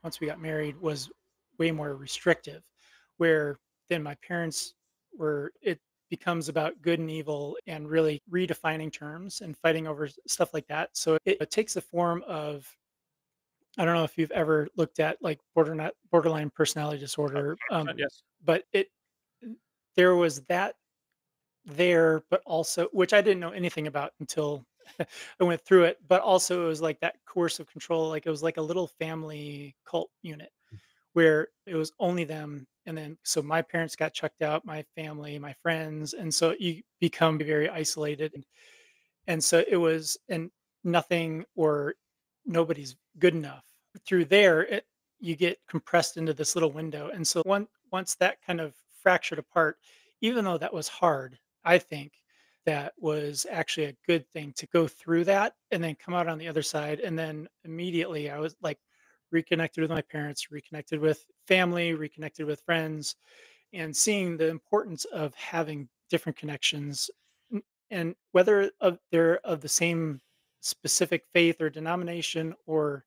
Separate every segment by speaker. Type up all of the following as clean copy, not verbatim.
Speaker 1: once we got married was way more restrictive, where then my parents were it becomes about good and evil and really redefining terms and fighting over stuff like that. So it takes the form of I don't know if you've ever looked at like borderline personality disorder,
Speaker 2: 100%, yes.
Speaker 1: but it there was that there, but also which I didn't know anything about until I went through it, but also it was like that coercive control, like it was like a little family cult unit where it was only them. And then so my parents got chucked out, my family, my friends, and so you become very isolated. And so it was and nothing or nobody's good enough. Through there, you get compressed into this little window. And so once that kind of fractured apart, even though that was hard, I think that was actually a good thing to go through that and then come out on the other side. And then immediately I was like reconnected with my parents, reconnected with family, reconnected with friends, and seeing the importance of having different connections and whether they're of the same specific faith or denomination or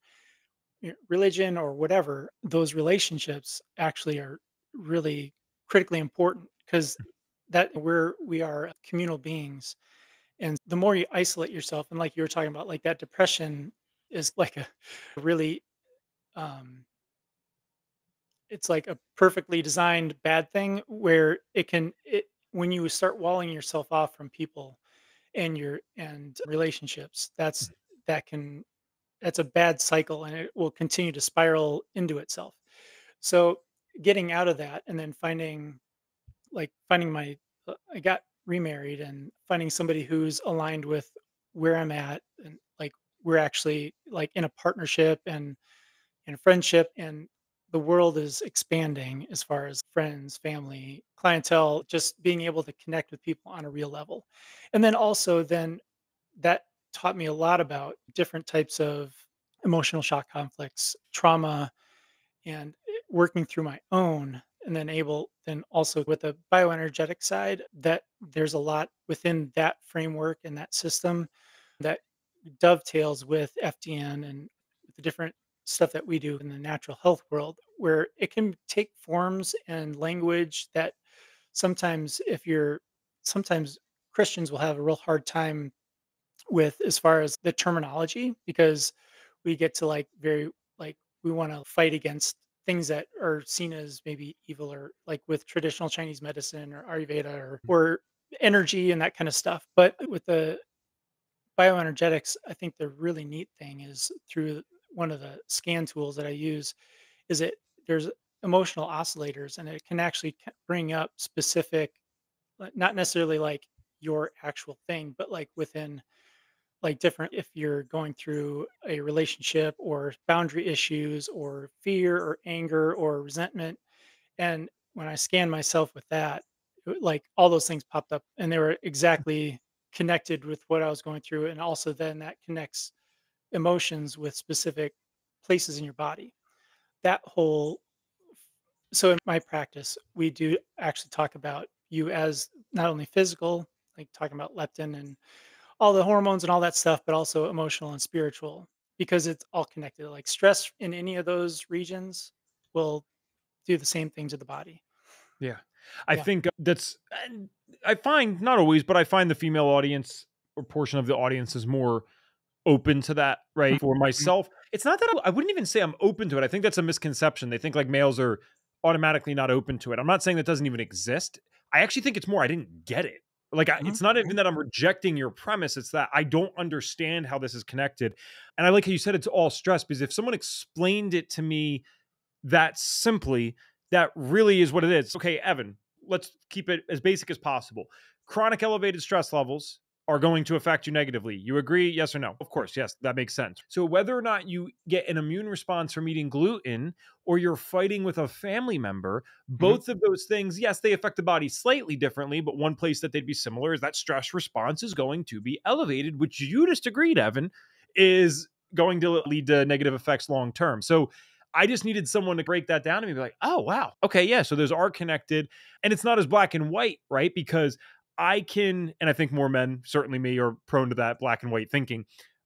Speaker 1: religion or whatever, those relationships actually are really critically important because that we are communal beings, and the more you isolate yourself, and like you were talking about, like that depression is like a really um it's like a perfectly designed bad thing where it when you start walling yourself off from people and your and relationships, that can that's a bad cycle and it will continue to spiral into itself. So getting out of that and then finding my I got remarried and finding somebody who's aligned with where I'm at, and like we're actually like in a partnership and friendship, and the world is expanding as far as friends, family, clientele, just being able to connect with people on a real level. And then also then that taught me a lot about different types of emotional shock conflicts, trauma, and working through my own, and then able then also with the bioenergetic side that there's a lot within that framework and that system that dovetails with FDN and with the different stuff that we do in the natural health world, where it can take forms and language that sometimes if you're sometimes Christians will have a real hard time with as far as the terminology because we get to like very like we want to fight against things that are seen as maybe evil or like with traditional Chinese medicine or Ayurveda or energy and that kind of stuff. But with the bioenergetics, I think the really neat thing is through one of the scan tools that I use is it there's emotional oscillators and it can actually bring up specific not necessarily like your actual thing, but like within like different if you're going through a relationship or boundary issues or fear or anger or resentment. And when I scanned myself with that, like all those things popped up and they were exactly connected with what I was going through. And also then that connects emotions with specific places in your body. That whole so in my practice, we do actually talk about you as not only physical, like talking about leptin and all the hormones and all that stuff, but also emotional and spiritual because it's all connected. Like stress in any of those regions will do the same thing to the body.
Speaker 2: Yeah. I
Speaker 1: Yeah.
Speaker 2: think that's, and I find, not always, but I find the female audience or portion of the audience is more open to that, right? For
Speaker 1: Mhm.
Speaker 2: myself, it's not that I wouldn't even say I'm open to it. I think that's a misconception. They think like males are automatically not open to it. I'm not saying that doesn't even exist. I actually think it's more I didn't get it. Like
Speaker 1: Mhm.
Speaker 2: it's not
Speaker 1: Mhm.
Speaker 2: even that I'm rejecting your premise. It's that I don't understand how this is connected. And I like how you said it's all stress because if someone explained it to me that simply, that really is what it is. Okay, Evan, let's keep it as basic as possible. Chronic elevated stress levels are going to affect you negatively. You agree? Yes or no? Of course, yes, that makes sense. So, whether or not you get an immune response from eating gluten or you're fighting with a family member,
Speaker 1: Mhm.
Speaker 2: both of those things, yes, they affect the body slightly differently, but one place that they'd be similar is that stress response is going to be elevated, which you just agreed, Evan, is going to lead to negative effects long term. So, I just needed someone to break that down to me, be like, oh, wow. Okay. Yeah. So those are connected. And it's not as black and white, right? Because I can, and I think more men, certainly me, are prone to that black and white thinking.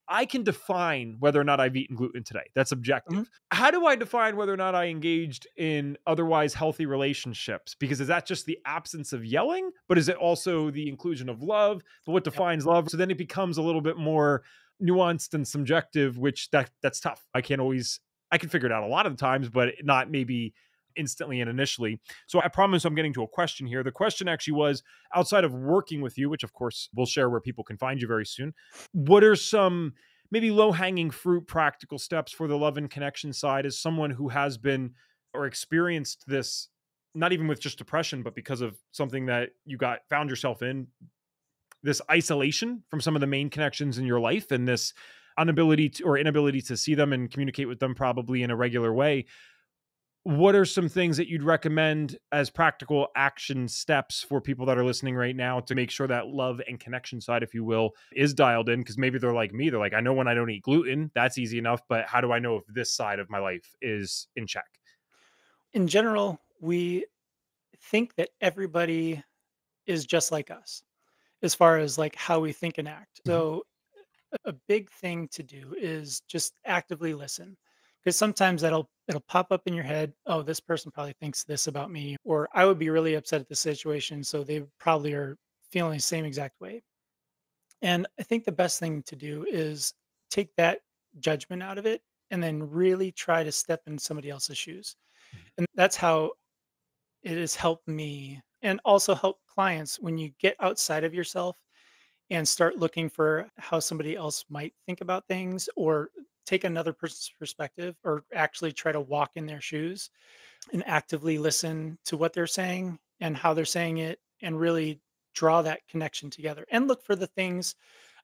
Speaker 2: I can define whether or not I've eaten gluten today. That's objective.
Speaker 1: Mhm.
Speaker 2: How do I define whether or not I engaged in otherwise healthy relationships? Because is that just the absence of yelling, but is it also the inclusion of love? But what
Speaker 1: Yep.
Speaker 2: defines love? So then it becomes a little bit more nuanced and subjective, which that's tough. I can figure it out a lot of the times, but not maybe instantly and initially. So I promise I'm getting to a question here. The question actually was, outside of working with you, which of course we'll share where people can find you very soon, what are some maybe low hanging fruit practical steps for the love and connection side as someone who has been or experienced this, not even with just depression, but because of something that you got found yourself in, this isolation from some of the main connections in your life and this inability to, or inability to see them and communicate with them probably in a regular way. What are some things that you'd recommend as practical action steps for people that are listening right now to make sure that love and connection side, if you will, is dialed in? Because maybe they're like me. They're like, I know when I don't eat gluten, that's easy enough. But how do I know if this side of my life is in check?
Speaker 1: In general, we think that everybody is just like us as far as like how we think and act.
Speaker 2: Mhm.
Speaker 1: So a big thing to do is just actively listen, because sometimes it'll pop up in your head, oh, this person probably thinks this about me, or I would be really upset at the situation, so they probably are feeling the same exact way. And I think the best thing to do is take that judgment out of it and then really try to step in somebody else's shoes. And that's how it has helped me and also help clients when you get outside of yourself and start looking for how somebody else might think about things or take another person's perspective or actually try to walk in their shoes and actively listen to what they're saying and how they're saying it and really draw that connection together and look for the things.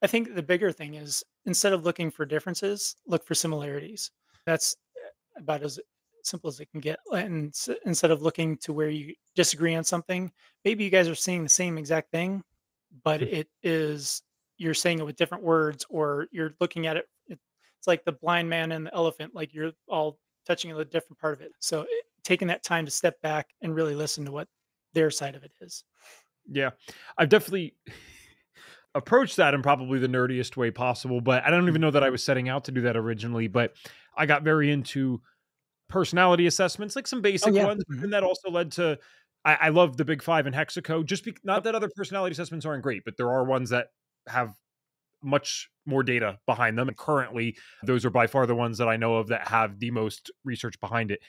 Speaker 1: I think the bigger thing is instead of looking for differences, look for similarities. That's about as simple as it can get. And instead of looking to where you disagree on something, maybe you guys are seeing the same exact thing, but it is you're saying it with different words, or you're looking at it. It's like the blind man and the elephant. Like you're all touching a different part of it. So taking that time to step back and really listen to what their side of it is.
Speaker 2: Yeah, I've definitely approached that in probably the nerdiest way possible, but I don't even
Speaker 1: Mhm.
Speaker 2: know that I was setting out to do that originally. But I got very into personality assessments, like some
Speaker 1: Oh
Speaker 2: basic
Speaker 1: yeah.
Speaker 2: ones, but
Speaker 1: Mhm.
Speaker 2: then that also led to I love the Big 5 and Hexaco, not
Speaker 1: Yep.
Speaker 2: that other personality assessments aren't great, but there are ones that have much more data behind them, and currently, those are by far the ones that I know of that have the most research behind it.